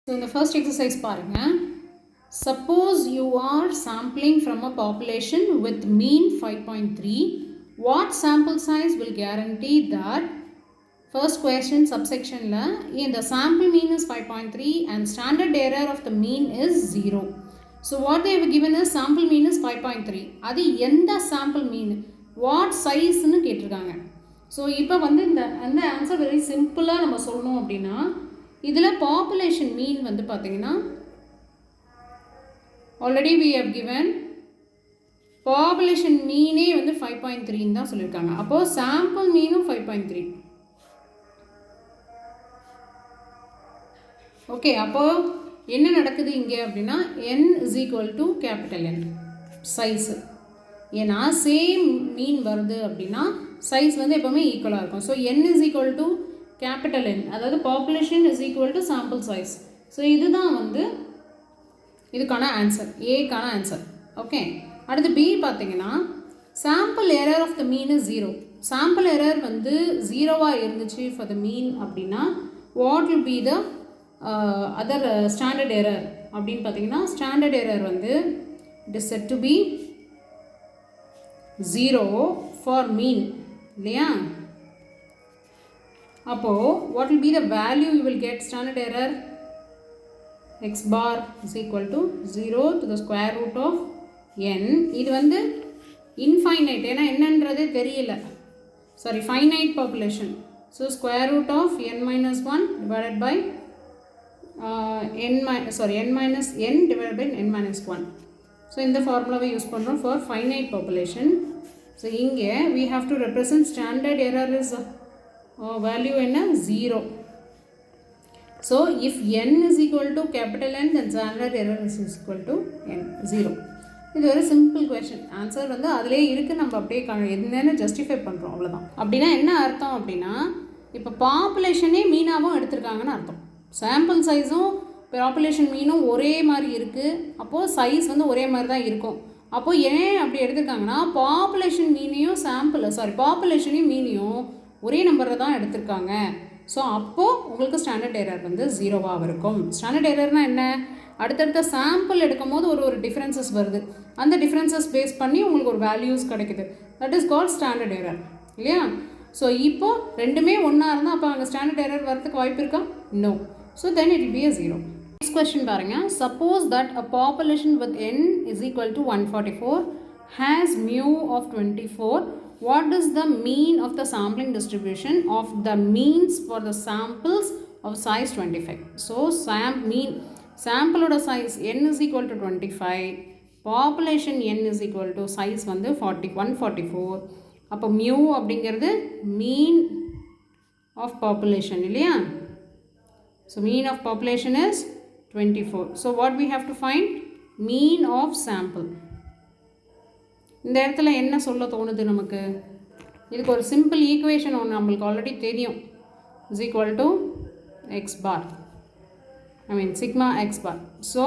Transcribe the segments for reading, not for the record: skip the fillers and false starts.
So in the first exercise பாருங்க, suppose you are sampling from a population with mean 5.3, what sample size will guarantee that? First question subsection la, in the sample mean is 5.3 and standard error of the mean is 0. So what they have given is sample mean is 5.3. அது எந்த sample mean? What size னு கேட்டிருக்காங்க. So இப்போ வந்து இந்த answer very simple நம்ம சொல்லணும் அப்படின்னா இதில் population mean வந்து பார்த்தீங்கன்னா already we have given population mean வந்து 5.3 தான் சொல்லியிருக்காங்க. அப்போ sample meanும் 5.3. ஓகே, அப்போ என்ன நடக்குது இங்கே அப்படின்னா n is equal to capital N size. ஏன்னா சேம் மீன் வருது அப்படின்னா சைஸ் வந்து எப்போவுமே ஈக்குவலாக இருக்கும். So n is equal to capital N, அதாவது population is equal to sample size. So இதுதான் வந்து இதுக்கான ஆன்சர், ஏக்கான ஆன்சர். ஓகே, அடுத்து பி பார்த்தீங்கன்னா sample error of the mean is 0. Sample error வந்து 0வாக இருந்துச்சு ஃபார் த மீன் அப்படின்னா what will be the other standard error அப்படின்னு பார்த்தீங்கன்னா ஸ்டாண்டர்ட் எரர் வந்து it is set to be 0 for mean இல்லையா? அப்போது what will be the value you will get standard error? X bar is equal to 0 to the square root of n. இது வந்து infinite, ஏன்னா என்னன்றதே தெரியல, sorry finite population. So square root of n minus 1 divided by n minus n divided by n minus 1. So இந்த formula use பண்ணுறோம் for finite population. So இங்கே we have to represent standard error is value என்ன 0. So if n is equal to capital N, then standard error is equal to n 0. இது ஒரு simple question. Answer வந்து அதிலே இருக்குது, நம்ம அப்படியே என்னென்னு ஜஸ்டிஃபை பண்ணுறோம், அவ்வளோதான். அப்படின்னா என்ன அர்த்தம் அப்படின்னா இப்போ பாப்புலேஷனே மீனாகவும் எடுத்திருக்காங்கன்னு அர்த்தம். சாம்பிள் சைஸும் பாப்புலேஷன் மீனும் ஒரே மாதிரி இருக்குது, அப்போது சைஸ் வந்து ஒரே மாதிரி தான் இருக்கும். அப்போது ஏன் அப்படி எடுத்திருக்காங்கன்னா பாப்புலேஷன் மீனையும் பாப்புலேஷனையும் மீனையும் ஒரே நம்பரில் தான் எடுத்திருக்காங்க. ஸோ அப்போது உங்களுக்கு ஸ்டாண்டர்ட் எரர் வந்து 0வாக இருக்கும். ஸ்டாண்டர்ட் எரர்னால் என்ன? அடுத்தடுத்த சாம்பிள் எடுக்கும் போது ஒரு டிஃப்ரென்சஸ் வருது, அந்த டிஃப்ரென்சஸ் பேஸ் பண்ணி உங்களுக்கு ஒரு வேல்யூஸ் கிடைக்குது. That is called standard error இல்லையா? ஸோ இப்போது ரெண்டுமே ஒன்றா இருந்தால் அப்போ அங்கே ஸ்டாண்டர்ட் எரர் வரதுக்கு வாய்ப்பு இருக்கா? No. So then it will be a 0. Next question பாருங்கள். Suppose that a population with n is equal to 144 has mu of 24. What is the mean of the sampling distribution of the means for the samples of size 25? So sample oda size n is equal to 25, population n is equal to size வந்து 144. அப்போ mu அப்படிங்கிறது mean of population இல்லையா? So mean of population is 24. So what we have to find? Mean of sample. இந்த இடத்துல என்ன சொல்ல தோணுது நமக்கு? இதுக்கு ஒரு சிம்பிள் ஈக்குவேஷன் ஒன்று நம்மளுக்கு ஆல்ரெடி தெரியும். Is equal to X bar, sigma X bar. So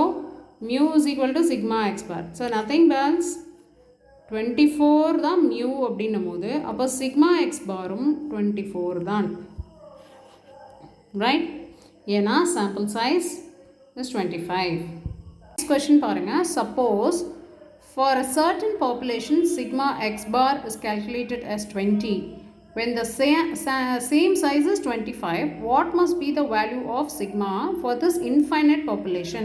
mu is equal to sigma X bar. So nothing balance 24 தான் மியூ அப்படின்னும் போது அப்போ சிக்மா எக்ஸ் பாரும் 24 தான், ரைட்? ஏன்னா sample size is 25. Next question பாருங்கள். Suppose for a certain population, sigma x bar is calculated as 20. When the same size is 25, what must be the value of sigma for this infinite population?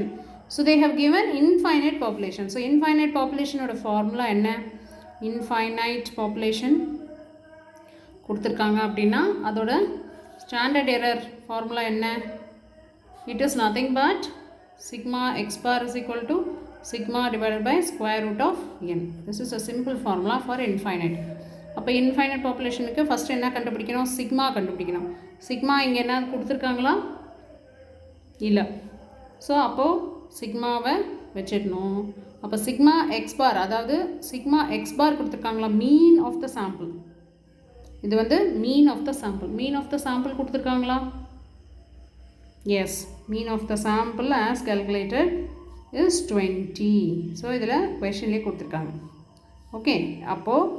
So they have given infinite population. So infinite population oda formula enna? Infinite population கொடுத்துருக்காங்க அப்படின்னா அதோட standard error formula என்ன? It is nothing but sigma x bar is equal to sigma divided by square root of n. This is a simple formula for infinite. அப்போ infinite populationக்கு first என்ன கண்டுபிடிக்கணும்? Sigma கண்டுபிடிக்கணும். Sigma இங்கே என்ன கொடுத்துருக்காங்களா? இல்லை. So அப்போது சிக்மாவை வச்சிடணும். அப்போ சிக்மா எக்ஸ் பார், அதாவது சிக்மா எக்ஸ் பார் கொடுத்துருக்காங்களா? Mean of the sample. இது வந்து mean of the sample. Mean of the sample கொடுத்துருக்காங்களா? Yes, mean of the sample as calculated is 20. So இதில் கொஷன்லேயே கொடுத்துருக்காங்க. ஓகே, அப்போது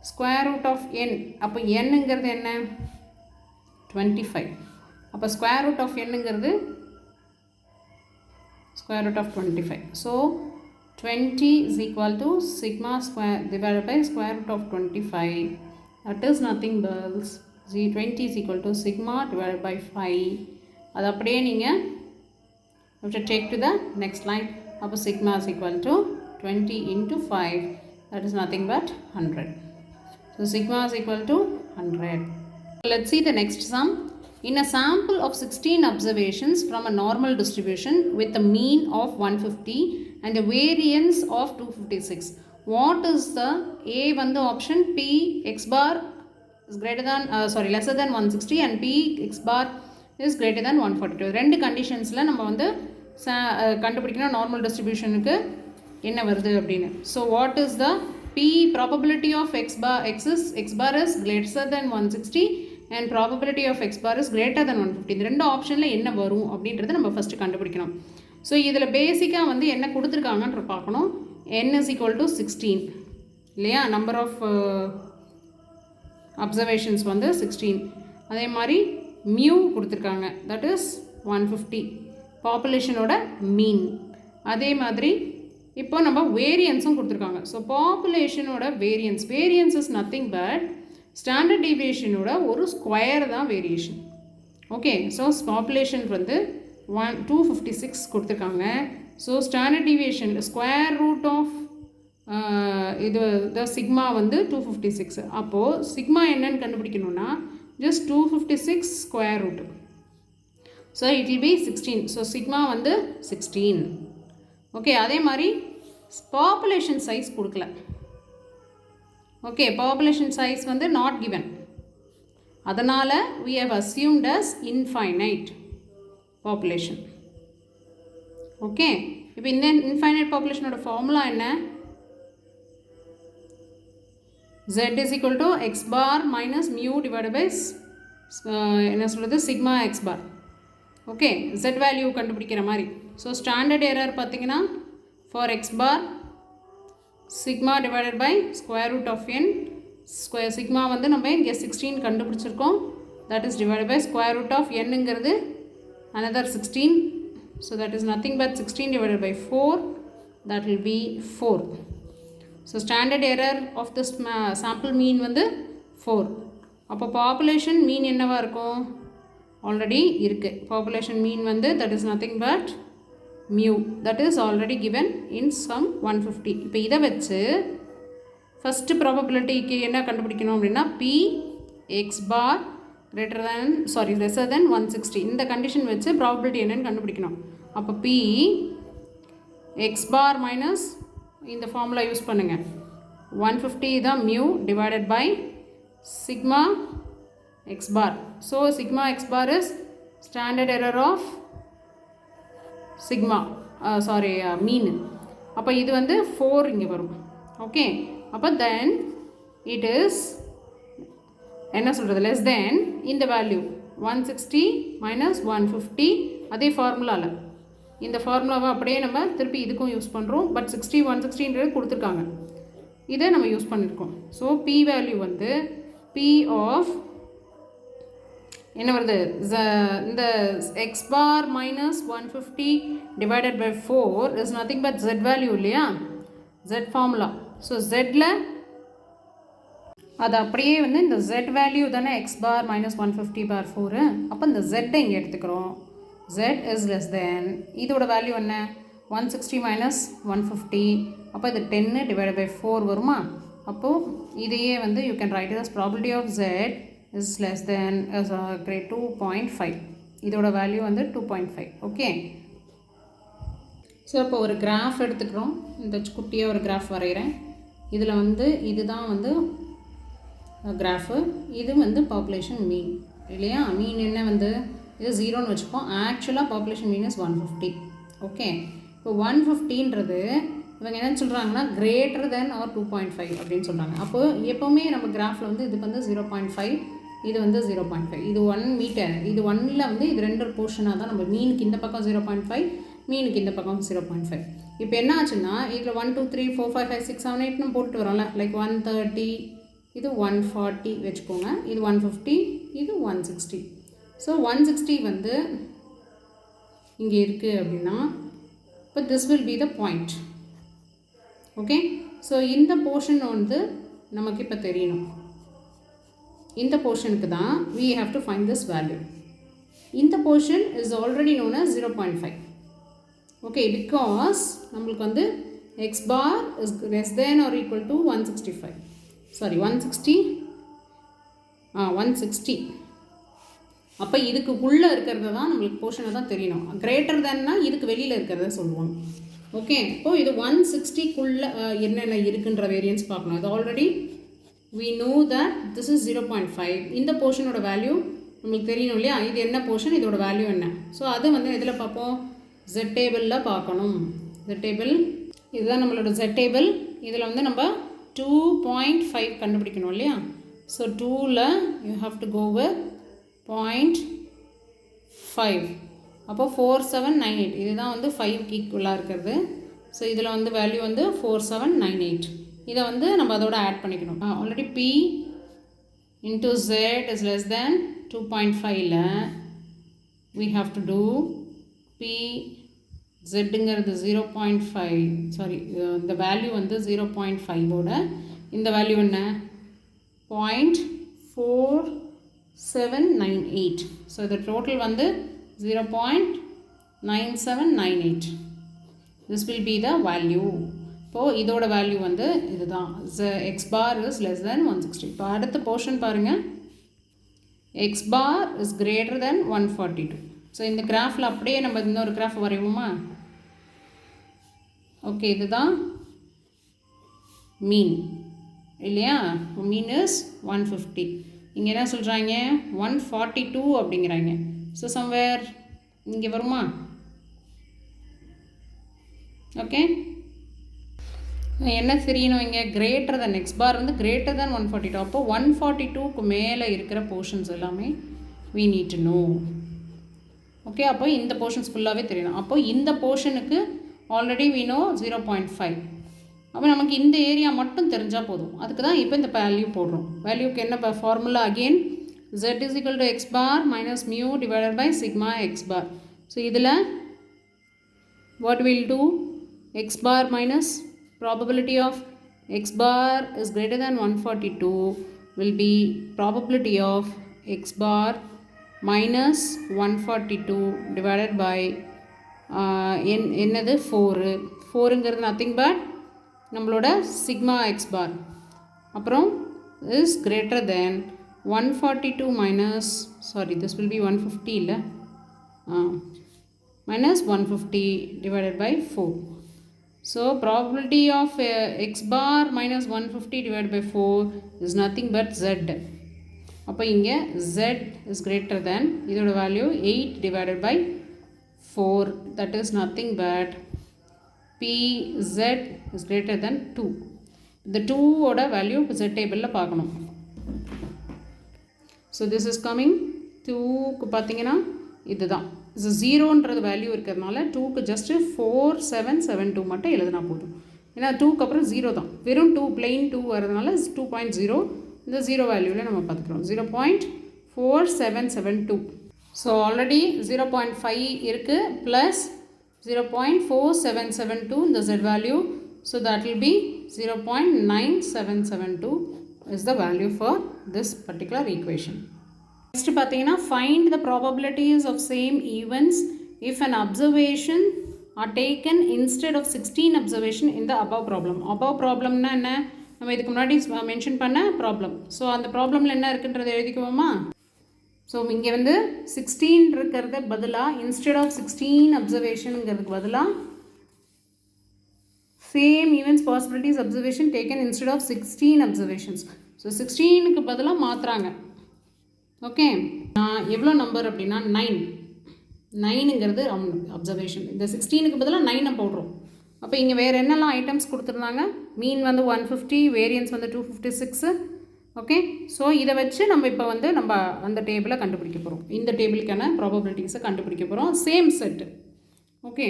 ஸ்கொயர் ரூட் ஆஃப் n, அப்போ என்னங்கிறது என்ன? 25. அப்போ ஸ்கொயர் ரூட் ஆஃப் என்னங்கிறது square root of 25. So 20 is equal to sigma square divided by square root of 25. That is nothing but 20 is equal to sigma divided by 5. அது அப்படியே நீங்கள் have to take to the next line. அப்போ sigma is equal to 20 into 5. That is nothing but 100. So sigma is equal to 100. Let's see the next sum. In a sample of 16 observations from a normal distribution with a mean of 150 and a variance of 256, what is the A வந்து option P x bar is greater than lesser than 160 and P x bar is greater than 142. ரெண்டு கண்டிஷன்ஸில் நம்ம வந்து கண்டுபிடிக்கணும் normal டிஸ்ட்ரிபியூஷனுக்கு என்ன வருது அப்படின்னு. So what is the P probability of x bar is greater than 160 and probability of x bar is greater than 150. இந்த ரெண்டு ஆப்ஷனில் என்ன வரும் அப்படின்றத நம்ம ஃபஸ்ட்டு கண்டுபிடிக்கணும். ஸோ இதில் பேசிக்காக வந்து என்ன கொடுத்துருக்காங்கன்ற பார்க்கணும். n is equal to 16 இல்லையா, நம்பர் ஆஃப் அப்சர்வேஷன்ஸ் வந்து 16. அதே மாதிரி மியூ கொடுத்துருக்காங்க, தட் இஸ் 150 பாப்புலேஷனோட மீன். அதே மாதிரி இப்போ நம்ம வேரியன்ஸும் கொடுத்துருக்காங்க. ஸோ பாப்புலேஷனோட variance is nothing but standard டீவியேஷனோட ஒரு ஸ்கொயர் தான் வேரியேஷன். ஓகே, ஸோ பாப்புலேஷன் வந்து 256 கொடுத்துருக்காங்க. So standard deviation square root of இது த சிக்மா வந்து 256. அப்போது சிக்மா என்னன்னு கண்டுபிடிக்கணும்னா just 256 square root. So it will be 16. So sigma வந்து 16. ஓகே, அதே மாதிரி பாப்புலேஷன் சைஸ் கொடுக்கல. ஓகே, பாப்புலேஷன் சைஸ் வந்து நாட் கிவன். அதனால் we have assumed as infinite population. Okay, இப்போ இந்த இன்ஃபைனைட் பாப்புலேஷனோட ஃபார்முலா என்ன? z is equal to x bar minus mu divided by என்ன சொல்கிறது சிக்மா x bar. ஓகே, z வேல்யூ கண்டுபிடிக்கிற மாதிரி. ஸோ ஸ்டாண்டர்ட் எரர் பார்த்தீங்கன்னா for x bar sigma divided by square root of n. Square sigma வந்து நம்ம இங்கே 16 கண்டுபிடிச்சிருக்கோம். That is divided by square root of nங்கிறது another 16. So that is nothing but 16 divided by 4. That will be 4. So standard error of this sample mean வந்து 4. அப்போ population mean என்னவா இருக்கும்? Already இருக்குது. population mean வந்து that is nothing but mu. That is already given in sum 150. இப்போ இதை வச்சு first ப்ராபபிலிட்டிக்கு என்ன கண்டுபிடிக்கணும் அப்படின்னா P x bar lesser than 160. இந்த கண்டிஷன் வச்சு ப்ராபபிலிட்டி என்னன்னு கண்டுபிடிக்கணும். அப்போ P x bar மைனஸ் இந்த ஃபார்முலா யூஸ் பண்ணுங்கள். 150 தான் mu divided by sigma x bar. So sigma x bar is standard error of sigma mean. அப்போ இது வந்து 4 இங்கே வரும். ஓகே, அப்போ தென் இட் இஸ் என்ன சொல்கிறது லெஸ் தென் இந்த வேல்யூ 160 மைனஸ் 150. அதே ஃபார்முலாவில் இந்த ஃபார்முலாவை அப்படியே நம்ம திருப்பி இதுக்கும் யூஸ் பண்ணுறோம். பட் 60 160ன்றது கொடுத்துருக்காங்க, இதை நம்ம யூஸ் பண்ணியிருக்கோம். ஸோ பி வேல்யூ வந்து பி ஆஃப் என்ன வருது இந்த X bar minus 150 divided by 4 is nothing but Z value இல்லையா, ஜெட் ஃபார்முலா. ஸோ ஜெட்டில் அது அப்படியே வந்து இந்த ஜெட் வேல்யூ தானே எக்ஸ் பார் மைனஸ் 150 பார் 4. அப்போ இந்த ஜெட்டை இங்கே எடுத்துக்கிறோம். ஜெட் இஸ் லெஸ் தென் இதோட வேல்யூ என்ன 160 மைனஸ் 150. அப்போ இது 10 டிவைட் பை 4 வருமா. அப்போது இதையே வந்து you can write as probability of Z is less than great 2.5. இதோட வேல்யூ வந்து 2.5. ஓகே, ஸோ இப்போ ஒரு கிராஃப் எடுத்துக்கிறோம். இந்த குட்டியாக ஒரு கிராஃப் வரைகிறேன். இதில் வந்து இதுதான் வந்து கிராஃபு, இது வந்து பாப்புலேஷன் மீன் இல்லையா. மீன் என்ன வந்து இது 0ன்னு வச்சுப்போம். ஆக்சுவலாக பாப்புலேஷன் மீன் இஸ் 150. ஓகே, இப்போ 150ன்றது இவங்க என்ன சொல்கிறாங்கன்னா கிரேட்டர் தென் ஆர் 2.5 அப்படின்னு சொல்கிறாங்க. அப்போது எப்போவுமே நம்ம கிராஃபில் வந்து இதுக்கு வந்து 0.5, இது வந்து 0.5, இது 1 மீட்டர், இது 1ல் வந்து இது 2 போர்ஷனாக தான் நம்ம மீனுக்கு இந்த பக்கம் 0.5, மீனுக்கு இந்த பக்கம் 0.5. இப்போ என்ன ஆச்சுன்னா இதில் 1 2 3 4 5 6 7 8 நம்ம போட்டு வரோம்ல, லைக் 130, இது 140 வச்சுக்கோங்க, இது 150, இது 160. ஸோ 160 வந்து இங்கே இருக்குது அப்படின்னா இப்போ this will be the point. Okay, so இந்த portion வந்து நமக்கு இப்போ தெரியணும். இந்த portionக்கு தான் we have to find this value. இந்த portion is already known as 0.5. Okay, because நம்மளுக்கு வந்து x bar is less than or equal to 165. Sorry, 160. அப்போ இதுக்கு உள்ளே இருக்கிறது தான் நம்மளுக்கு போர்ஷனை தான் தெரியணும். கிரேட்டர் தேன்னா இதுக்கு வெளியில் இருக்கிறத சொல்லுவாங்க. ஓகே, இப்போது இது 160க்குள்ளே என்னென்ன இருக்குன்ற வேரியன்ஸ் பார்க்கணும். இது already we know that this is 0.5. இந்த போர்ஷனோட வேல்யூ நம்மளுக்கு தெரியணும் இல்லையா? இது என்ன போர்ஷன், இதோட வேல்யூ என்ன. ஸோ அது வந்து எதில் பார்ப்போம்? Z டேபிளில் பார்க்கணும். Z டேபிள் இதுதான் நம்மளோட Z டேபிள். இதில் வந்து நம்ம 2.5 கண்டுபிடிக்கணும் இல்லையா? ஸோ 2ல் you have to go with 0.5. அப்போ 4798 இதுதான் வந்து 5க்கு ஈக்குவலாக இருக்கிறது. ஸோ இதில் வந்து வேல்யூ வந்து 4798. இதை வந்து நம்ம அதோட ஆட் பண்ணிக்கணும். Already P into Z is less than 2.5ல we have to do P Zங்கிறது 0.5. Sorry, இந்த வேல்யூ வந்து 0.5ஓட இந்த வேல்யூ என்ன? 0.4798. ஸோ இது டோட்டல் வந்து 0.9798. this will be the value. இப்போது இதோட வேல்யூ வந்து இதுதான். x bar is less than 160. இப்போ அடுத்த போர்ஷன் பாருங்கள். x bar is greater than 142. So இந்த கிராஃபில் அப்படியே நம்ம இன்னொரு கிராஃப் வரைவோமா? ஓகே, இதுதான் மீன் இல்லையா? Mean is 150. இங்கே என்ன சொல்கிறாங்க? 142 அப்படிங்கிறாங்க. ஸோ சம்வேர் இங்கே வருமா? ஓகே, என்ன தெரியணும் இங்கே? கிரேட்டர் தென் எக்ஸ் பார் வந்து கிரேட்டர் தென் 142. அப்போ 142க்கு மேலே இருக்கிற போர்ஷன்ஸ் எல்லாமே we need to know. Okay, அப்போ இந்த போர்ஷன்ஸ் ஃபுல்லாகவே தெரியணும். அப்போ இந்த போர்ஷனுக்கு ஆல்ரெடி we know 0.5. அப்போ நமக்கு இந்த ஏரியா மட்டும் தெரிஞ்சால் போதும். அதுக்கு தான் இப்போ இந்த வேல்யூ போடுறோம். வேல்யூக்கு என்ன formula? Again z is equal to x bar minus mu divided by sigma x bar. So இதில் what we'll do? X bar minus probability of x bar is greater than 142 will be probability of x bar minus 142 divided by என்னது 4. 4ங்கிறது nothing but நம்மளோட sigma x bar. அப்புறம் is greater than 142 minus, sorry, this will be 150 இல்லை, minus 150 divided by 4. So probability of x bar minus 150 divided by 4 is nothing but z. அப்போ இங்கே z is greater than, இதோட value 8 divided by 4, that is nothing but pz is greater than 2. இந்த 2 ஓட value z டேபிளில் பார்க்கணும். So this is coming 2க்கு பார்த்தீங்கன்னா இதுதான். ஸோ 0ன்றது வேல்யூ இருக்கிறதுனால 2க்கு ஜஸ்ட்டு 4772 மட்டும் எழுதினா போதும். ஏன்னா 2க்கு அப்புறம் 0 தான், வெறும் 2 பிளெயின் 2 வரதுனால 2.0 இந்த 0 வேல்யூவில் நம்ம பார்த்துக்கிறோம். 0.4772. ஸோ ஆல்ரெடி 0.5 இருக்குது ப்ளஸ் 0.4772 இந்த z value. So that will B 0.9772 is the value for this particular equation. Next பார்த்தீங்கன்னா find the probabilities of same events if an observation are taken instead of 16 observation in the above problem. above problemனா என்ன? நம்ம இதுக்கு முன்னாடி mention பண்ண problem. So அந்த ப்ராப்ளமில் என்ன இருக்குன்றதை எழுதிக்குவோமா? So இங்கே வந்து 16 இருக்கிறத பதிலாக இன்ஸ்டெட் ஆஃப் 16 அப்சர்வேஷனுங்கிறதுக்கு பதிலாக same events possibilities observation taken instead of 16 observations. So 16க்கு பதிலாக மாற்றுறாங்க. ஓகே, எவ்வளோ நம்பர் அப்படின்னா 9ங்கிறது அப்சர்வேஷன். இந்த 16க்கு பதிலாக 9 போடுறோம். அப்போ இங்கே வேறு என்னெல்லாம் ஐட்டம்ஸ் கொடுத்துருந்தாங்க? மீன் வந்து 150, வேரியன்ஸ் வந்து 256. ஓகே, ஸோ இதை வச்சு நம்ம இப்போ வந்து நம்ம அந்த டேபிளை கண்டுபிடிக்க போகிறோம். இந்த டேபிளுக்கான ப்ராபபிலிட்டிஸை கண்டுபிடிக்க போகிறோம். Same set. ஓகே,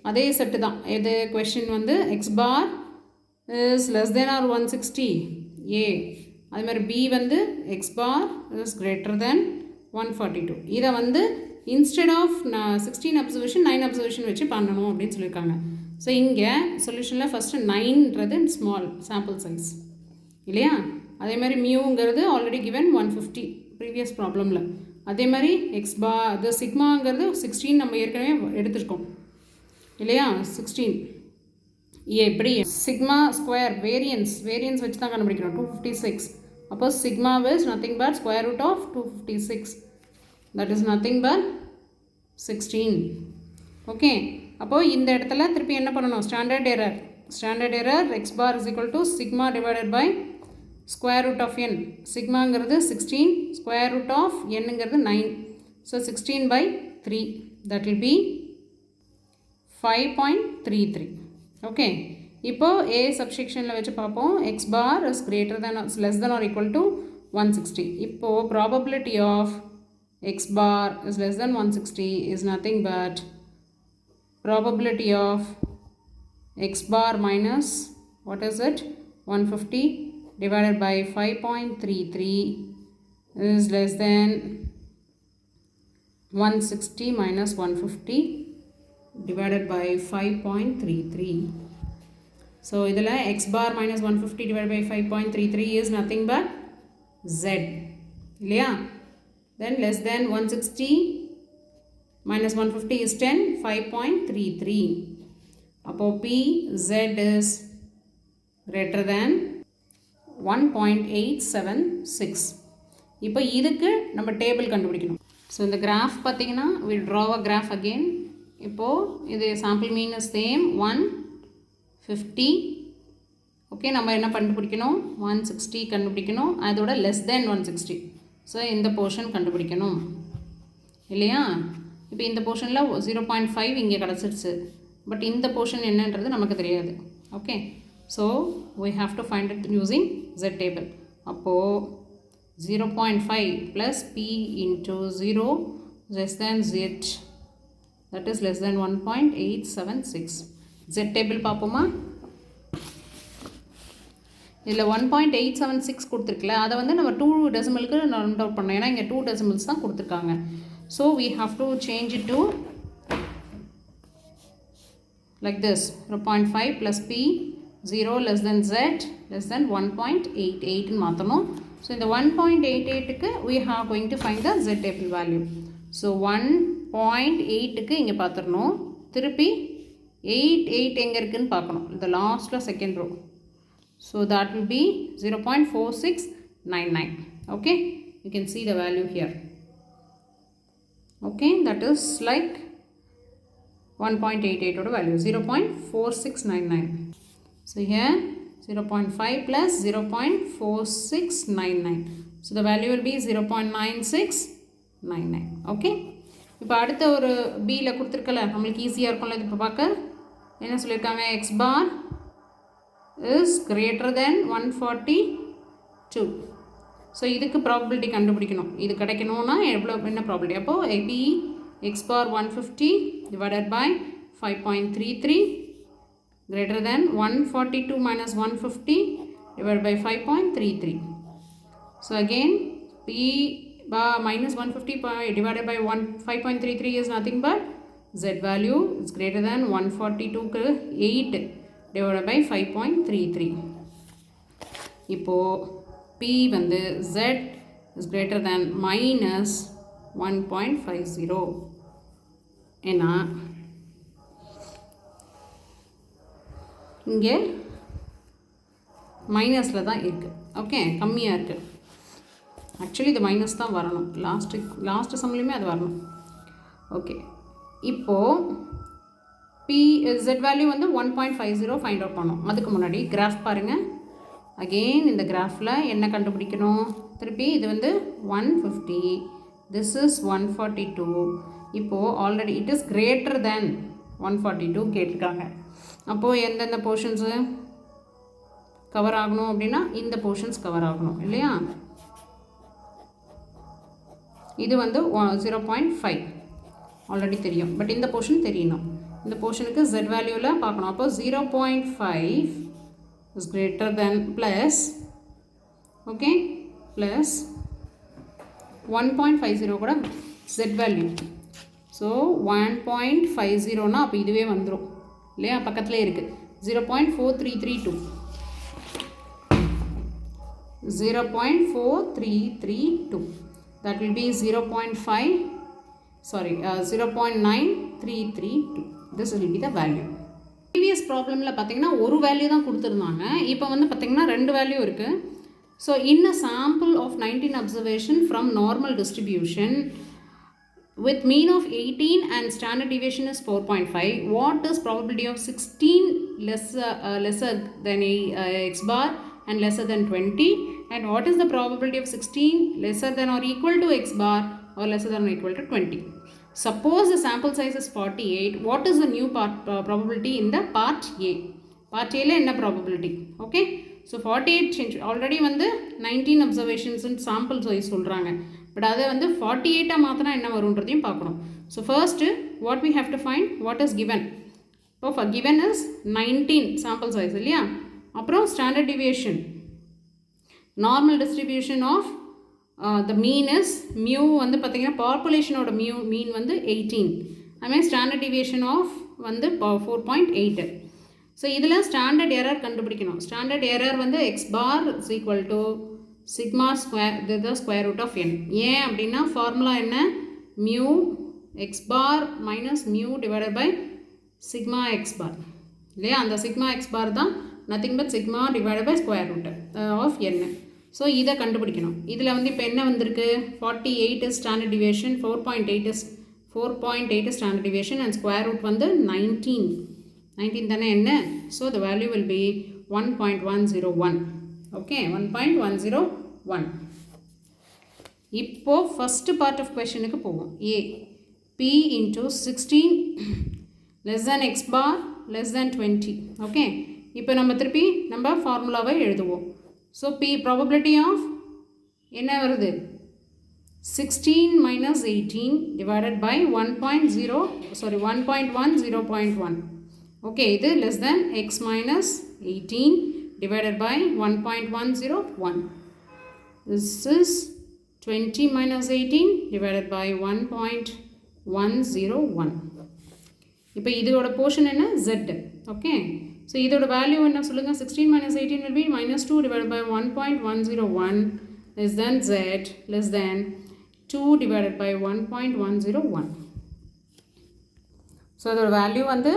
அதே செட்டு தான். இது கொஷின் வந்து X bar is less than or 160 A. அது மாதிரி பி வந்து X bar is greater than 142. இதை வந்து இன்ஸ்டெட் ஆஃப் 16 அப்சர்வேஷன் 9 அப்சர்வேஷன் வச்சு பண்ணணும் அப்படின்னு சொல்லியிருக்காங்க. ஸோ இங்கே சொல்யூஷனில் ஃபஸ்ட்டு 9ன்றது ஸ்மால் சாம்பிள் சைஸ் இல்லையா. அதே மாதிரி மியூங்கிறது ஆல்ரெடி கிவன் 150 ப்ரீவியஸ் ப்ராப்ளமில். அதே மாதிரி எக்ஸ்பா அது சிக்மாங்கிறது 16 நம்ம ஏற்கனவே எடுத்துருக்கோம் இல்லையா. 16 எப்படி சிக்மா ஸ்கொயர் வேரியன்ஸ் வச்சு தான் கண்டுபிடிக்கிறோம் 256. அப்போ sigma is nothing but square root of 256, that is nothing but 16. Okay, அப்போது இந்த இடத்துல திருப்பி என்ன பண்ணணும், standard error x bar is equal to sigma divided by square root of N. சிக்மாங்கிறது 16, ஸ்கொயர் ரூட் ஆஃப் என்னங்கிறது 9. So 16/3 that will be 5.33. Okay, இப்போது A சப்செக்ஷனில் வச்சு பார்ப்போம். X bar is greater than less than or equal to 160. இப்போது probability of x bar is less than 160 is nothing but probability of x bar minus what is it 150 divided by 5.33 is less than 160 minus 150 divided by 5.33. So idhula x bar minus 150 divided by 5.33 is nothing but z இல்லையா. Then less than 160 minus 150 is 10, 5.33. அப்போ P Z is greater than 1.876. இப்போ இதுக்கு நம்ம table கண்டுபிடிக்கணும். So இந்த graph பார்த்தீங்கன்னா we'll draw a graph again. இப்போது இது sample mean is same 150. Okay, நம்ம என்ன கண்டுபிடிக்கணும், 160 கண்டுபிடிக்கணும், அதோட less than 160. ஸோ இந்த போர்ஷன் கண்டுபிடிக்கணும் இல்லையா. இப்போ இந்த போர்ஷனில் 0.5 இங்கே கிடச்சிருச்சு, பட் இந்த போர்ஷன் என்னன்றது நமக்கு தெரியாது. Okay, so we have to find it using z table. அப்போது 0.5 plus p into 0 less than z, that is less than 1.876. z table பார்ப்போமா. இதில் 1.876 கொடுத்துருக்குல, அதை வந்து நம்ம 2 டெசிமலுக்கு ரவுண்ட் அவுட் பண்ணோம், ஏன்னா இங்கே 2 டெசிமல்ஸ் தான் கொடுத்துருக்காங்க. So we have to change it to like this 0.5 plus p 0 less than z less than 1.88 மாற்றணும். ஸோ இந்த 1.88க்கு we are going to find the z table value. So 1.8க்கு இங்கே பார்த்துடணும், திருப்பி 8 எங்கே இருக்குதுன்னு பார்க்கணும், இந்த லாஸ்ட்டில் second row. So that will be 0.4699. Okay, you can see the value here. Okay, that is like 1.88 oda value 0.4699. So here 0.5 plus 0.4699. So the value will be 0.9699. Okay, இப்போ அடுத்த ஒரு பியில் கொடுத்துருக்கல, நம்மளுக்கு ஈஸியாக இருக்கும்ல இது. இப்போ பார்க்க என்ன சொல்லியிருக்காங்க, X bar is greater than 142. So இதுக்கு ப்ராபபிலிட்டி கண்டுபிடிக்கணும். இது கிடைக்கணும்னா என்ன ப்ராபபிலிட்டி, அப்போது P X bar 150 divided by 5.33 greater than 142 minus 150 divided by 5.33. So again p bar minus 150 divided by 5.33 is nothing but z value is greater than 142 8 divided by 5.33. இப்போது P வந்து Z is greater than minus 1.50. ஏன்னா இங்கே மைனஸில் தான் இருக்குது. Okay, கம்மியாக இருக்குது. Actually இது மைனஸ் தான் வரணும், லாஸ்ட்டு சம்லேயுமே அது வரணும். ஓகே, இப்போது P Z வேல்யூ வந்து 1.50 ஃபைண்ட் அவுட் பண்ணோம். அதுக்கு முன்னாடி கிராஃப் பாருங்கள். அகெயின் இந்த கிராஃபில் என்ன கண்டுபிடிக்கணும், திருப்பி இது வந்து 150, திஸ் இஸ் 142. இப்போது ஆல்ரெடி இட் இஸ் கிரேட்டர் தேன் 142 கேட்டிருக்காங்க. அப்போது எந்தெந்த போர்ஷன்ஸு கவர் ஆகணும் அப்படின்னா இந்த போர்ஷன்ஸ் கவர் ஆகணும் இல்லையா. இது வந்து 0.5 ஆல்ரெடி தெரியும், பட் இந்த போர்ஷன் தெரியணும். இந்த போர்ஷனுக்கு z வேல்யூவில் பார்க்கணும். அப்போ 0.5 is greater than plus, okay, plus 1.50 கூட z வேல்யூ ஸோ 1.50னா அப்போ இதுவே வந்துடும் இல்லையா, பக்கத்துலேயே இருக்குது. 0.4332 0.4332 that will be 0.9332. this will be the value. previous problemல பார்த்தீங்கன்னா ஒரு வேல்யூ தான் கொடுத்துருந்தாங்க, இப்போ வந்து பார்த்தீங்கன்னா ரெண்டு வேல்யூ இருக்குது. So in a sample of 19 observation from normal distribution with mean of 18 and standard deviation is 4.5, what is probability of 16 lesser than x bar and lesser than 20, and what is the probability of 16 lesser than or equal to x bar or lesser than or equal to 20. Suppose the sample size is 48, what is the new probability in the part A? Part A la enna probability? Okay, so 48 change already வந்து 19 observations and sample size சொல்கிறாங்க, but அதை வந்து 48 மாத்திரம் என்ன வரும்ன்றதையும் பார்க்கணும். So first what we have to find what is given. இப்போ given is 19 sample size இல்லையா, அப்புறம் standard deviation, normal distribution of the mean is mu வந்து பார்த்திங்கன்னா பாப்புலேஷனோட மீன் வந்து 18, அதுமாதிரி ஸ்டாண்டர்ட் டிவியேஷன் ஆஃப் வந்து 4.8. ஸோ இதில் ஸ்டாண்டர்ட் எரர் கண்டுபிடிக்கணும். ஸ்டாண்டர்ட் எரர் வந்து X bar is equal to sigma square the square root of n. ஏன் அப்படின்னா ஃபார்முலா என்ன, mu x bar minus mu divided by sigma X bar இல்லையா, அந்த sigma X bar தான் nothing but sigma divided by square root of n. So இதை கண்டுபிடிக்கணும். இதில் வந்து இப்போ என்ன வந்திருக்கு, 48 is standard deviation, 4.8 is standard deviation and square root வந்து 19 தானே என்ன. So the value will be 1.101. Okay, 1.101. இப்போது ஃபஸ்ட்டு பார்ட் ஆஃப் கொஷனுக்கு போவோம். A P into 16 less than x bar less than 20. Okay, இப்போ நம்ம திருப்பி நம்ம ஃபார்முலாவை எழுதுவோம். ஸோ பி ப்ராபபிலிட்டி ஆஃப் என்ன வருது, 16 minus 18 divided by 1.1 0.1. ஓகே, இது less than X minus 18 divided by 1.101. This is 20 minus 18 divided by 1.101. இப்போ இதோட போர்ஷன் என்ன, z. ஓகே, ஸோ இதோட வேல்யூ என்ன சொல்லுங்கள், 16 minus 18 will be minus 2 divided by 1.101 less than z less than 2 divided by 1.101. So இதோட value வந்து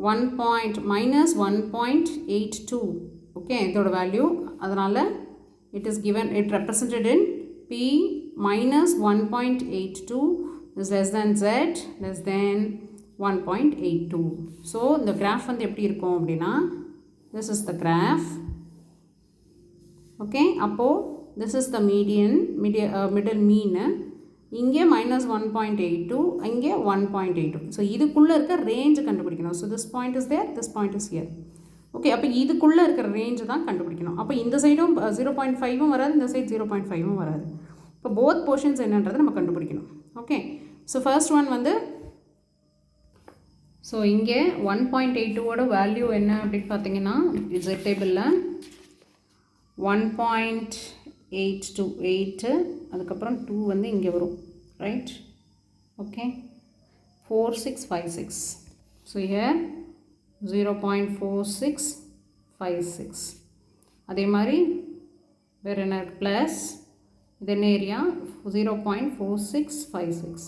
-1.82. Okay, இதோட value, அதனால் it is given, it represented in p minus 1.82 is less than z less than 1.82. So இந்த graph வந்து எப்படி இருக்கும் அப்படின்னா, this is the graph. Okay, அப்போது this is the middle mean. இங்கே -1.82, இங்கே 1.82. ஸோ இதுக்குள்ளே இருக்க ரேஞ்சு கண்டுபிடிக்கணும். So this point is there, this point is here. Okay, அப்போ இதுக்குள்ளே இருக்கிற ரேஞ்சு தான் கண்டுபிடிக்கணும். அப்போ இந்த சைடும் 0.5 வராது, இந்த சைடு 0.5 வராது. இப்போ போத் போர்ஷன்ஸ் என்னன்றதை நம்ம கண்டுபிடிக்கணும். ஓகே, ஸோ ஃபர்ஸ்ட் ஒன் வந்து, ஸோ இங்கே 1.82ஓட வேல்யூ என்ன அப்படின்னு பார்த்தீங்கன்னா, ஜெட் டேபிளில் 1.828, அதுக்கப்புறம் 2 வந்து இங்கே வரும், ரைட். ஓகே, 4656. So here 0.4656. அதே மாதிரி வேறு என்ன ப்ளஸ் இது என்ன ஏரியா 0.4656.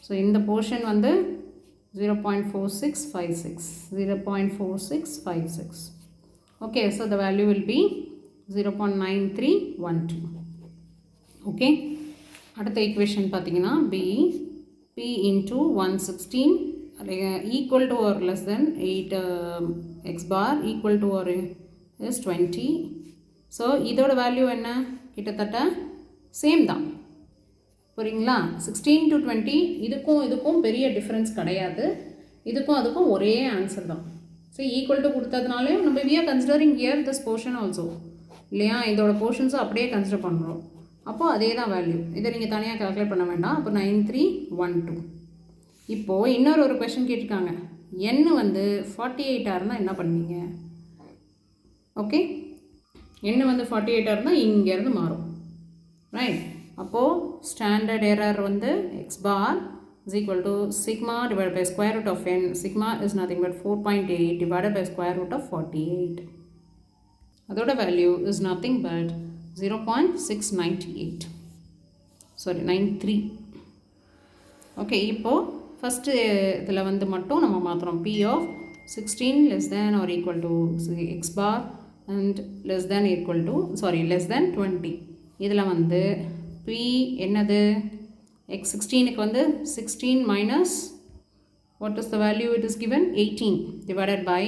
ஸோ இந்த போர்ஷன் வந்து 0.4656. Okay, so the value will be 0.9312. Okay, அடுத்த equation பார்த்தீங்கன்னா b into 116 equal to or less than 8 x bar equal to or is 20. So இதோட வேல்யூ என்ன, கிட்டத்தட்ட சேம் தான், புரியுங்களா. 16 to 20, இதுக்கும் பெரிய டிஃப்ரென்ஸ் கிடையாது, இதுக்கும் அதுக்கும் ஒரே ஆன்சர் தான். ஸோ ஈக்குவல் டு கொடுத்ததுனாலே நம்ம we are considering here this portion also இல்லையா, இதோட போர்ஷன்ஸும் அப்படியே கன்சிடர் பண்ணுறோம். அப்போது அதே தான் வேல்யூ, இதை நீங்கள் தனியாக கால்குலேட் பண்ண வேண்டாம். அப்போ 9312. இப்போது இன்னொரு கொஷின் கேட்டிருக்காங்க, n வந்து 48 இருந்தால் என்ன பண்ணுவீங்க. ஓகே, n வந்து 48 இருந்தால் இங்கேருந்து மாறும், ரைட். அப்போது ஸ்டாண்டர்ட் எரர் வந்து X bar is equal to sigma divided by square root of n. Sigma is nothing but 4.8 divided by square root of 48. அதோட value is nothing but 0.698. Sorry, 93. Okay, இப்போ first இதில் வந்து மட்டும் நம்ம மாத்திரம் p of 16 less than or equal to x bar and less than 20. இதில் வந்து p என்னது x 16க்கு வந்து 16 minus what is the value it is given 18 divided by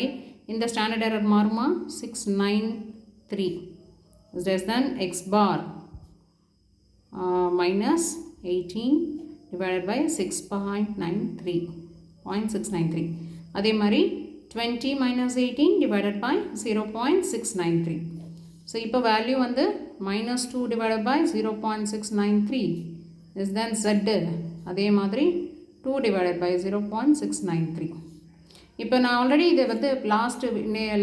in the standard error மாறுமா 693 is less than x bar minus 18 divided by 6.93 அதே மாதிரி 20 minus 18 divided by 0.693. So இப்போ value வந்து minus 2 divided by 0.693 is then z. அதே மாதிரி 2 divided by 0.693. இப்போ நான் already இதை வந்து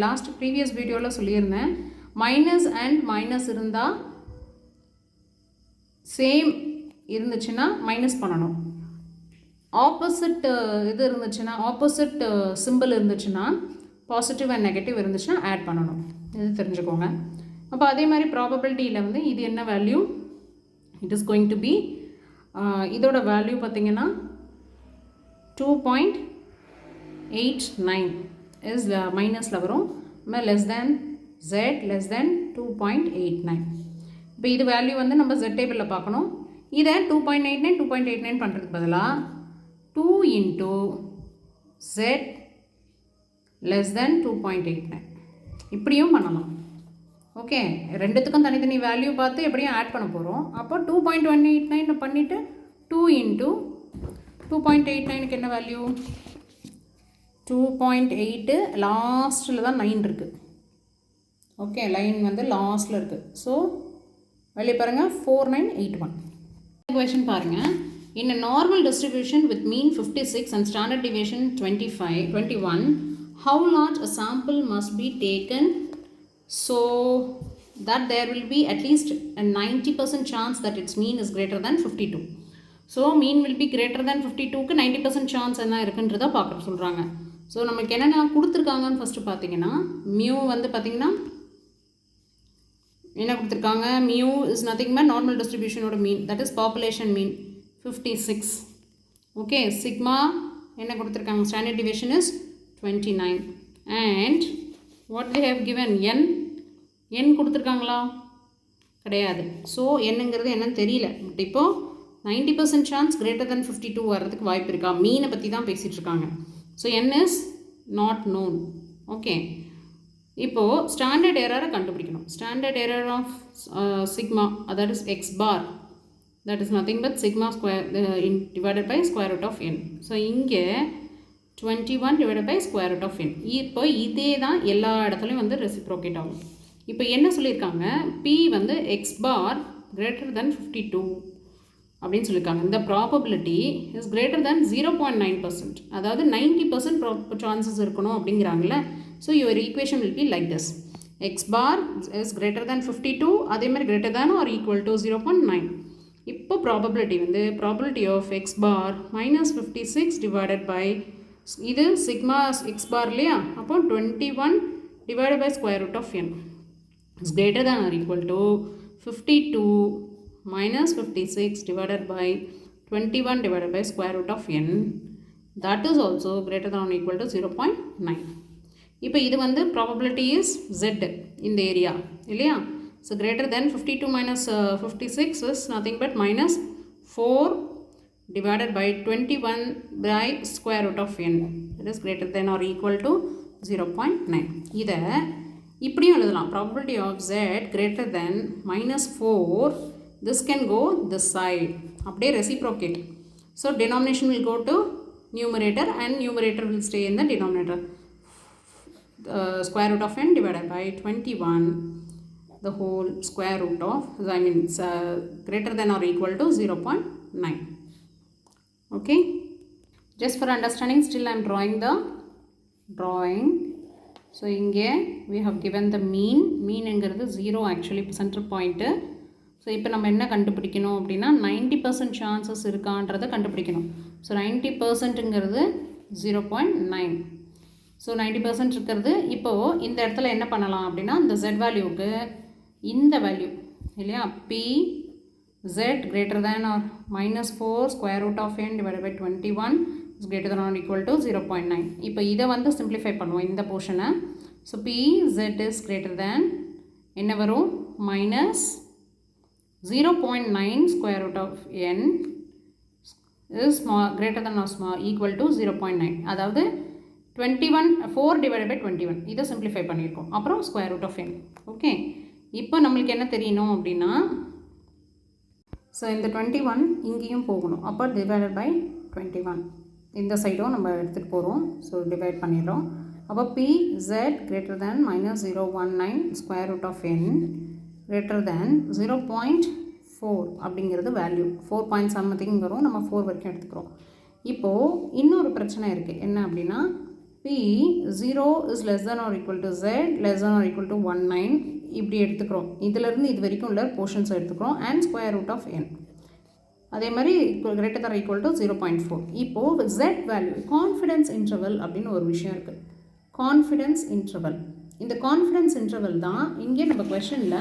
லாஸ்ட் ப்ரீவியஸ் வீடியோவில் சொல்லியிருந்தேன். மைனஸ் அண்ட் மைனஸ் இருந்தால் சேம் இருந்துச்சுன்னா மைனஸ் பண்ணணும். ஆப்போசிட் இது இருந்துச்சுன்னா ஆப்போசிட் சிம்பிள் இருந்துச்சுன்னா பாசிட்டிவ் அண்ட் நெகட்டிவ் இருந்துச்சுன்னா ஆட் பண்ணணும். இது தெரிஞ்சுக்கோங்க. அப்போ அதே மாதிரி ப்ராபபிலிட்டியில் வந்து இது என்ன value it is going to be இதோட வேல்யூ பார்த்திங்கன்னா 2.89 இஸ் மைனஸில் வரும். Less than z less than 2.89. இப்போ இது வேல்யூ வந்து நம்ம z டேபிளில் பார்க்கணும். இதை 2.89 பண்ணுறதுக்கு பதிலாக 2 into z less than 2.89 இப்படியும் பண்ணலாம். ஓகே, ரெண்டுத்துக்கும் தனித்தனி வேல்யூ பார்த்து எப்படியும் ஆட் பண்ண போகிறோம். அப்போ 2.189 பண்ணிவிட்டு 2 into 2.89க்கு என்ன வேல்யூ 2.8 லாஸ்ட்டில் தான் 9 இருக்குது. ஓகே, லைன் வந்து லாஸ்ட்டில் இருக்குது. ஸோ வெளியே பாருங்கள் 4981. கொஷின் பாருங்கள். In a normal distribution with mean 56 and standard deviation 21, how large a sample must be taken so that there will be at least a 90% chance that its mean is greater than 52. So mean will be greater than 52க்கு 90% chance என்ன இருக்குன்றதை பார்க்க சொல்கிறாங்க. So நமக்கு என்னென்ன கொடுத்துருக்காங்கன்னு first பார்த்தீங்கன்னா mu வந்து பார்த்திங்கன்னா என்ன கொடுத்துருக்காங்க, mu is nothing but normal டிஸ்ட்ரிபியூஷனோட mean, that is population mean 56. Okay, sigma என்ன கொடுத்துருக்காங்க, standard deviation is 29 and what they have given n கொடுத்துருக்காங்களா, கிடையாது. ஸோ என்னங்கிறது என்னன்னு தெரியல. பட் இப்போது 90% சான்ஸ் கிரேட்டர் தென் 52 வர்றதுக்கு வாய்ப்பு இருக்கா, மீனை பற்றி தான் பேசிகிட்டு இருக்காங்க. So n is not known. Okay, இப்போது ஸ்டாண்டர்ட் எரரை கண்டுபிடிக்கணும். Standard error of sigma, that is X bar, that is nothing but sigma square divided by square root of n. So இங்கே 21 divided by square root of n. இப்போ இதே தான் எல்லா இடத்துலையும் வந்து ரெசிப்ரோகேட் ஆகும். இப்போ என்ன சொல்லியிருக்காங்க, p வந்து x bar greater than 52 அப்படின்னு சொல்லியிருக்காங்க. இந்த ப்ராபபிலிட்டி இஸ் கிரேட்டர் தேன் 0.9%, அதாவது 90% சான்சஸ் இருக்கணும் அப்படிங்கிறாங்களே. So your equation will be like this, x bar is greater than 52, அதே மாதிரி greater than or equal to 0.9. இப்போ ப்ராபபிலிட்டி வந்து probability of x bar minus 56 divided by இது சிக்மா எக்ஸ் பார் இல்லையா, அப்போ 21 divided by square root of n is greater than or equal to 52 minus 56 divided by 21 divided by square root of n, that is also greater than or equal to 0.9. இப்போ இது வந்து probability is z in the area இல்லையா. So greater than 52 minus 56 is nothing but minus 4 divided by 21 by square root of n, that is greater than or equal to 0.9. இதை இப்படியும் எழுதலாம், probability of z greater than minus 4, this can go this side, அப்படியே reciprocate. So denomination will go to numerator and numerator will stay in the denominator. Square root of n divided by 21 the whole square root of, I mean it's greater than or equal to 0.9. Okay, just for understanding still I am drawing the drawing. So இங்கே we have given the mean என்கிறது 0 actually center point. So இப்போ நம்ம என்ன கண்டுபிடிக்கணும் அப்படின்னா 90% chances இருக்கான்றதை கண்டுபிடிக்கணும். So 90%ங்கிறது 0.9. So 90% இருக்கிறது. இப்போது இந்த இடத்துல என்ன பண்ணலாம் அப்படின்னா இந்த z வேல்யூவுக்கு இந்த வேல்யூ இல்லையா, p z greater than or minus 4 square root of n divided by 21 is greater than or equal to 0.9. இப்போ இதை வந்து சிம்பிளிஃபை பண்ணுவோம் இந்த போர்ஷனை. So p z is greater than என்ன வரும், minus 0.9 square root of n is greater than or small equal to 0.9. அதாவது 4 divided by 21 இதை சிம்பிளிஃபை பண்ணியிருக்கோம். அப்புறம் square root of n. Okay, இப்போ நம்மளுக்கு என்ன தெரியணும் அப்படின்னா, ஸோ இந்த 21 இங்கேயும் போகணும். அப்போ டிவைடட் பை 21 இந்த சைடும் நம்ம எடுத்துகிட்டு போகிறோம். ஸோ டிவைட் பண்ணிடுறோம். அப்போ p z greater than minus 0.19 square root of n greater than 0.4 அப்படிங்கிறது வேல்யூ. 4 point something வரும், நம்ம 4 வரைக்கும் எடுத்துக்கிறோம். இப்போது இன்னொரு பிரச்சனை இருக்குது. என்ன அப்படின்னா, p 0 is less than or equal to z less than or equal to 19 இப்படி எடுத்துக்கிறோம். இதிலிருந்து இது வரைக்கும் உள்ள போர்ஷன்ஸை எடுத்துக்கிறோம். And square root of n அதே மாதிரி greater than or equal to 0.4. இப்போது z வேல்யூ கான்ஃபிடன்ஸ் இன்டர்வல் அப்படின்னு ஒரு விஷயம் இருக்குது. கான்ஃபிடன்ஸ் இன்டர்வல், இந்த கான்ஃபிடன்ஸ் இன்டர்வல் தான் இங்கே நம்ம கொஷனில்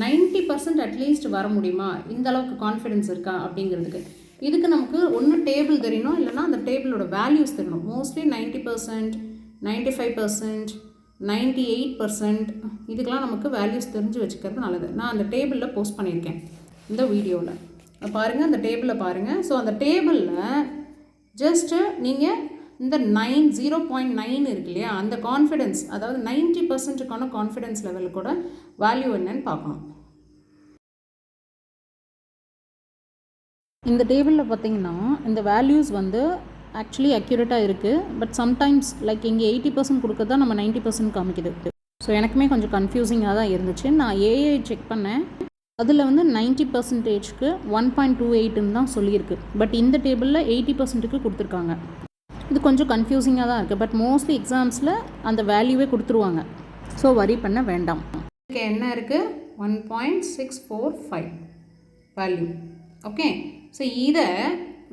90% அட்லீஸ்ட் வர முடியுமா, இந்த அளவுக்கு கான்ஃபிடன்ஸ் இருக்கா அப்படிங்கிறதுக்கு. இதுக்கு நமக்கு ஒன்று டேபிள் தெரியணும், இல்லைனா அந்த டேபிளோட வேல்யூஸ் தெரியணும். மோஸ்ட்லி 90%, 95%, 98% இதுக்கெலாம் நமக்கு வேல்யூஸ் தெரிஞ்சு வச்சுக்கிறது நல்லது. நான் அந்த டேபிளில் போஸ்ட் பண்ணியிருக்கேன் இந்த வீடியோவில் பாருங்கள், அந்த டேபிளில் பாருங்கள். ஸோ அந்த டேபிளில் ஜஸ்ட்டு நீங்கள் இந்த 0.9 இருக்கு இல்லையா, அந்த கான்ஃபிடன்ஸ், அதாவது 90%க்கான கான்ஃபிடன்ஸ் லெவல் கூட வேல்யூ என்னன்னு பார்க்கணும். இந்த டேபிளில் பார்த்தீங்கன்னா இந்த வேல்யூஸ் வந்து ஆக்சுவலி அக்யூரேட்டாக இருக்குது. பட் சம்டைம்ஸ் லைக் இங்கே 80% கொடுக்கறதா நம்ம 90% காமிக்குது. ஸோ எனக்குமே கொஞ்சம் கன்ஃபியூசிங்காக தான் இருந்துச்சு. நான் ஏஐ செக் பண்ணேன், அதில் வந்து 90%க்கு 1.28ன்னு தான் சொல்லியிருக்கு. பட் இந்த டேபிளில் 80%க்கு கொடுத்துருக்காங்க. இது கொஞ்சம் கன்ஃபியூசிங்காக தான் இருக்குது. பட் மோஸ்ட்லி எக்ஸாம்ஸில் அந்த வேல்யூவே கொடுத்துருவாங்க. ஸோ வரி பண்ண வேண்டாம். ஓகே, என்ன இருக்குது, 1.645 வேல்யூ. ஓகே, ஸோ இதை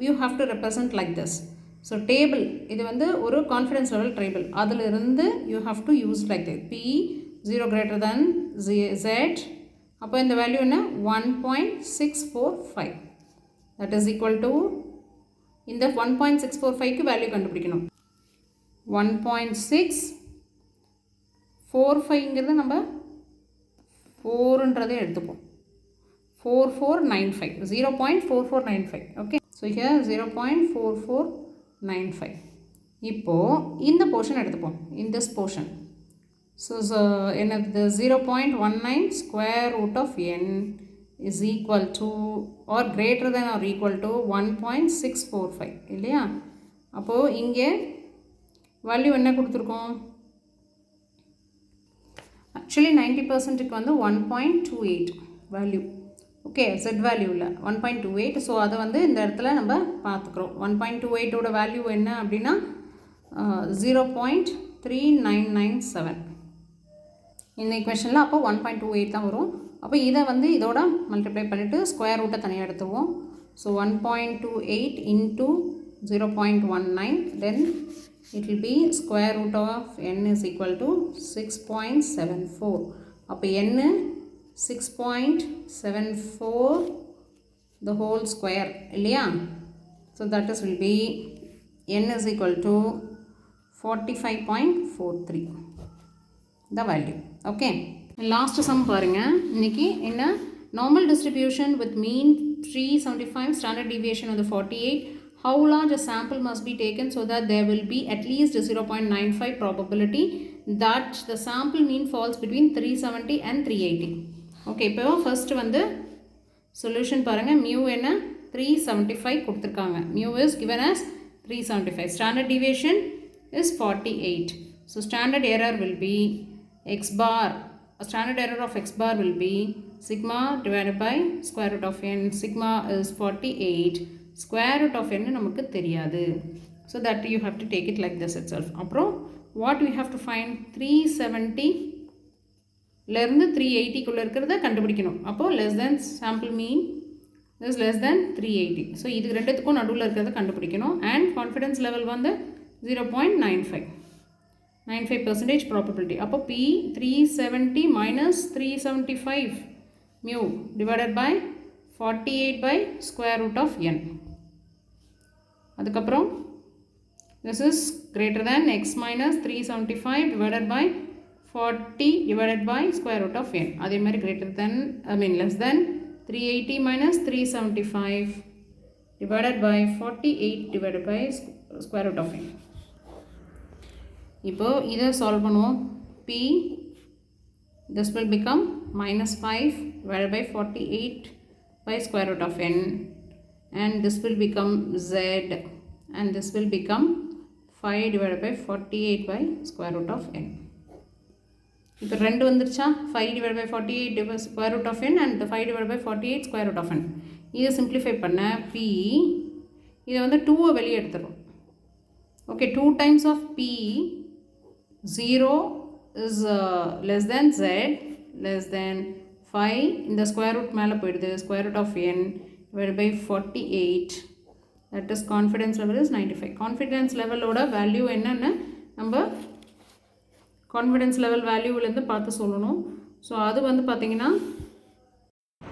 you have to represent like this. So table இது வந்து ஒரு கான்ஃபிடன்ஸ் லெவல் டேபிள், அதிலிருந்து you have to use like this. p 0 greater than z, அப்போ இந்த வேல்யூ என்ன, 1.645. தட் இஸ் ஈக்குவல் டு இந்த 1.645க்கு வேல்யூ கண்டுபிடிக்கணும். 1.645ங்கிறது நம்ம 4ன்றதை எடுத்துப்போம். 4495, 0.4495. Okay, so here 0.4495. இப்போது இந்த போர்ஷன் எடுத்துப்போம், in this portion. ஸோ என்னது, 0.19 square root of n is equal to or greater than or equal to 1.645 இல்லையா. அப்போது இங்கே வேல்யூ என்ன கொடுத்துருக்கோம், ஆக்சுவலி 90%க்கு வந்து 1.28 வேல்யூ. ஓகே, z வேல்யூவில் 1.28. ஸோ அதை வந்து இந்த இடத்துல நம்ம பார்த்துக்கிறோம். 1.28ஓட வேல்யூ என்ன அப்படின்னா 0.3997 இந்த ஈக்குவேஷனில். அப்போ 1.28 தான் வரும். அப்போ இதை வந்து இதோட மல்டிப்ளை பண்ணிவிட்டு ஸ்கொயர் ரூட்டை தனியாக எடுத்துருவோம். So 1.28 into 0.19, then it will be square root of n is equal to 6.74. அப்போ n 6.74 the whole square இல்லையா. So that is will be n is equal to 45.43 the value. Okay, last sum பாருங்க. இன்னைக்கு என்ன, normal distribution with mean 375, standard deviation of the 48. How large a sample must be taken so that there will be at least a 0.95 probability that the sample mean falls between 370 and 380. Okay, இப்போ first வந்து solution பாருங்க. mu என்ன, 375 கொடுத்துருக்காங்க. mu is given as 375. Standard deviation is 48. So standard error will be x bar. Standard error of x bar will be sigma divided by square root of n. Sigma is 48. Square root of n நமக்கு தெரியாது. So that you have to take it like this itself. அப்புறம் what we have to find, 370 லேருந்து 380 குள்ள இருக்கிறத கண்டுபிடிக்கணும். அப்போ less than sample mean this less than 380. So இது ரெண்டுத்துக்கும் நடுவில் இருக்கிறத கண்டுபிடிக்கணும். அண்ட் கான்ஃபிடன்ஸ் லெவல் வந்து 0.95% ப்ராபபிலிட்டி. அப்போ P 370 minus 375 mu divided by 48 by square root of n. அதுக்கப்புறம் this is greater than x minus 375 divided by 40 divided by square root of n. அதே மாதிரி greater than less than 380 minus 375 divided by 48 divided by square root of n. இப்போ இதை solve பண்ணுவோம். P this will become minus 5 divided by 48 by square root of n, and this will become z, and this will become 5 divided by 48 by square root of n. இப்போ ரெண்டு வந்துருச்சா? 5 divided by 48 square root of n and 5 divided by 48 square root of n. இதை simplify பண்ண P இதை வந்து 2 வெளியே எடுத்துரும். Okay, 2 times of P 0 is less than z less than 5 இந்த square root மேலே போயிடுது, square root of n divided by 48. that is confidence level is 95. confidence level ஓட வேல்யூ என்னன்னு நம்ம கான்ஃபிடன்ஸ் லெவல் வேல்யூவிலேருந்து பார்த்து சொல்லணும். ஸோ அது வந்து பார்த்திங்கன்னா,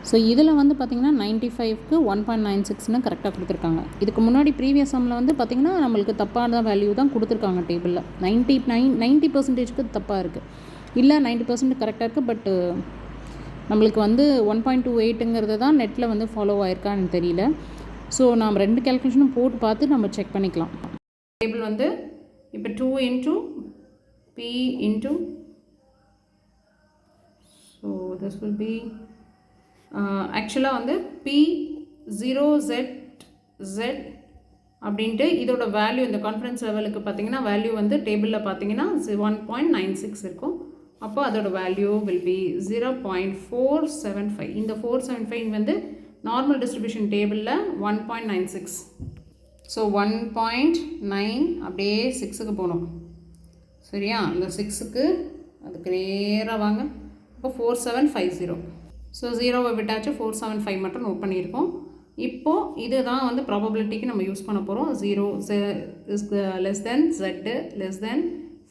ஸோ இதில் வந்து பார்த்திங்கன்னா 95க்கு 1.96ன்னு கரெக்டாக கொடுத்துருக்காங்க. இதுக்கு முன்னாடி ப்ரீவியஸ் சம்மில் வந்து பார்த்திங்கன்னா நம்மளுக்கு தப்பான வேல்யூ தான் கொடுத்துருக்காங்க டேபிளில். 90%க்கு தப்பாக இருக்குது, இல்லை 90% கரெக்டாக இருக்குது. பட்டு நம்மளுக்கு வந்து 1.28ங்கிறது தான் நெட்டில் வந்து ஃபாலோ ஆயிருக்கான்னு தெரியல. ஸோ நாம் ரெண்டு கேல்குலேஷனும் போட்டு பார்த்து நம்ம செக் பண்ணிக்கலாம். டேபிள் வந்து இப்போ 2 into P into, so this will be actually வந்து P 0z z அப்படின்ட்டு இதோட வேல்யூ இந்த கான்ஃபிடன்ஸ் லெவலுக்கு பார்த்தீங்கன்னா வேல்யூ வந்து டேபிளில் பார்த்தீங்கன்னா 1.96 இருக்கும். அப்போ அதோட வேல்யூ வில் பி 0.475. இந்த 475 வந்து நார்மல் டிஸ்ட்ரிபியூஷன் டேபிளில் 1.96. ஸோ 1.9 அப்படியே 6க்கு போகணும். சரியா? இந்த 6க்கு அதுக்கு நேராக வாங்க. இப்போ 4750. ஸோ 0வை விட்டாச்சு, 475 மட்டும் நோட் பண்ணியிருக்கோம். இப்போது இது தான் வந்து ப்ராபபிலிட்டிக்கு நம்ம யூஸ் பண்ண போகிறோம். 0 is less than z less than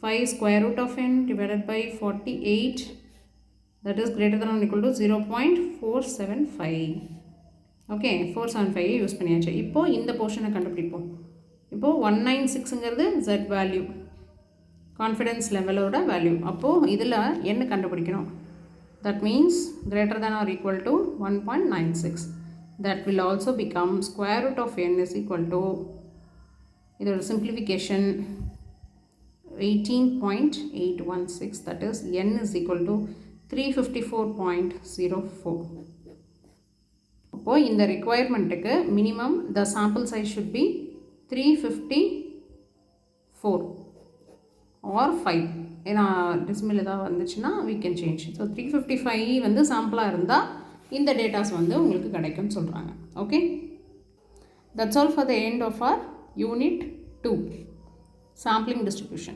5 square root of n divided by 48, that is greater than or equal to 0.475. Okay, 475 use பண்ணியாச்சு. இப்போது இந்த போர்ஷனை கண்டுபிடிப்போம். இப்போது 196ங்கிறது z வேல்யூ, கான்ஃபிடன்ஸ் லெவலோட வேல்யூ. அப்போது இதில் என்ன கண்டுபிடிக்கணும்? that means greater than or equal to 1.96. that will also become square root of n is equal to, இதோட simplification 18.816, that is n is equal to 354.04. அப்போது இந்த requirementக்கு minimum the sample size should be 354 or 5. ஏன்னா டிஸ்மில் ஏதாவது வந்துச்சுன்னா we can change. So 355 வந்து சாம்பிளாக இருந்தால் இந்த datas வந்து உங்களுக்கு கிடைக்கும்னு சொல்கிறாங்க. Okay, that's all for the end of our Unit 2 sampling distribution.